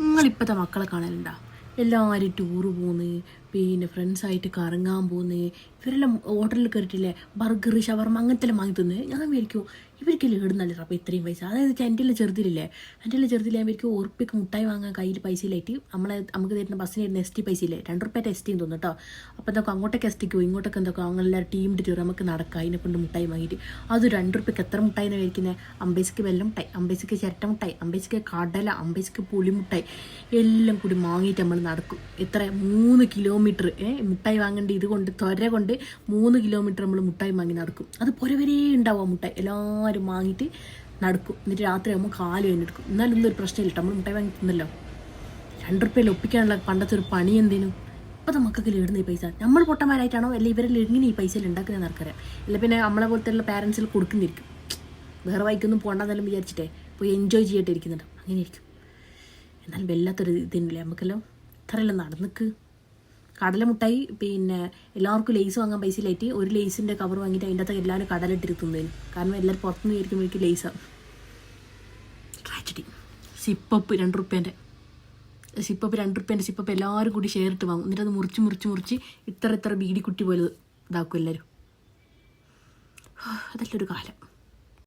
നിങ്ങളിപ്പോഴത്തെ മക്കളെ കാണലുണ്ടോ? എല്ലാവരും ടൂറ് പോകുന്നു, പിന്നെ ഫ്രണ്ട്സായിട്ട് കറങ്ങാൻ പോകുന്നു. ഇവരെല്ലാം ഹോട്ടലിൽ കയറിയിട്ടില്ലേ ബർഗർ ഷവർമ അങ്ങനത്തെ എല്ലാം വാങ്ങി തിന്ന്. ഞാൻ വിചാരിക്കും ഇവർക്കെല്ലാം ഇടുന്നല്ലേ അപ്പോൾ ഇത്രയും പൈസ. അതായത് എൻ്റെ ചെറുതിലില്ലേ ഞാൻ ഇവർക്ക് ഉറുപ്പിക്ക് മുട്ടായി വാങ്ങാൻ കയ്യിൽ പൈസ ഇല്ലായിട്ട് നമുക്ക് തരുന്ന ബസ്സിന് തരുന്ന എസ് ടി പൈസ ഇല്ലേ, 2 രൂപ എസ് ടിന്ന് തോന്നുന്നു കേട്ടോ. അപ്പോൾ എന്തൊക്കെ അങ്ങോട്ടേക്ക് എസ് ടിക്കോ ഇങ്ങോട്ടൊക്കെ എന്തൊക്കെ അങ്ങനെല്ലാം ടീമിൻ്റെ ടൂർ നമുക്ക് നടക്കാം. അതിനെ കൊണ്ട് മുട്ടായി വാങ്ങിയിട്ട് അത് 2 രൂപയ്ക്ക് എത്ര മുട്ടായിനെ കഴിക്കുന്നത്? 50 പൈസക്ക് വെല്ലം മുട്ടായി, 50 പൈസക്ക് ചിരട്ട മുട്ടായി, 50 പൈസക്ക് കടല, 50 പൈസക്ക് പുളിമുട്ടായി എല്ലാം കൂടി വാങ്ങിയിട്ട് നമ്മൾ നടക്കും. എത്ര 3 കിലോമീറ്റർ മുട്ടായി വാങ്ങേണ്ട ഇതുകൊണ്ട് ത്വര കൊണ്ട് 3 കിലോമീറ്റർ നമ്മൾ മുട്ടായി വാങ്ങി നടക്കും. അത് പുരവരേ ഉണ്ടാവും മുട്ടായി എല്ലാവരും വാങ്ങിയിട്ട് നടക്കും. എന്നിട്ട് രാത്രി ആകുമ്പോൾ കാല് കഴിഞ്ഞെടുക്കും. എന്നാലും ഒന്നും ഒരു പ്രശ്നമില്ല, നമ്മൾ മുട്ടായി വാങ്ങി തിന്നല്ലോ. 2 രൂപയിൽ ഒപ്പിക്കാനുള്ള പണ്ടത്തെ ഒരു പണി എന്തേനും. ഇപ്പോഴത്തെ മക്കൾക്ക് ഇടുന്ന ഈ പൈസ നമ്മൾ പൊട്ടന്മാരായിട്ടാണോ അല്ലെ ഇവരെല്ലാം എങ്ങനെ ഈ പൈസയിൽ ഉണ്ടാക്കുന്നത് നടക്കറിയാം. ഇല്ല പിന്നെ നമ്മളെ പോലത്തെ പാരൻസിൽ കൊടുക്കുന്നിരിക്കും. വേറെ വൈക്കൊന്നും പോകണ്ടെന്നെല്ലാം വിചാരിച്ചിട്ടേ പോയി എൻജോയ് ചെയ്തിട്ട് ഇരിക്കുന്നുണ്ട്. അങ്ങനെ ഇരിക്കും. എന്നാലും വല്ലാത്തൊരു ഇതില്ലേ നമുക്കെല്ലാം ഇത്രയെല്ലാം നടന്നിക്ക്. കടല മുട്ടായി പിന്നെ എല്ലാവർക്കും ലേസ് വാങ്ങാൻ പൈസ ഇല്ലായിട്ട് ഒരു ലേസിൻ്റെ കവർ വാങ്ങിയിട്ട് അതിൻ്റെ അകത്ത് എല്ലാവരും കടലിട്ടിരിക്കുന്നതിന്. കാരണം എല്ലാവരും പുറത്തുനിന്ന് വിചാരിക്കുമ്പോഴേക്കും ലേസാണ്. ട്രാജഡി. സിപ്പപ്പ് 2 രൂപേൻ്റെ സിപ്പപ്പ് എല്ലാവരും കൂടി ഷെയർ ഇട്ട് വാങ്ങും. എന്നിട്ട് അത് മുറിച്ച് ഇത്ര ബീഡി കുട്ടി പോലെ ഇതാക്കും എല്ലാവരും. അതല്ലൊരു കാലം.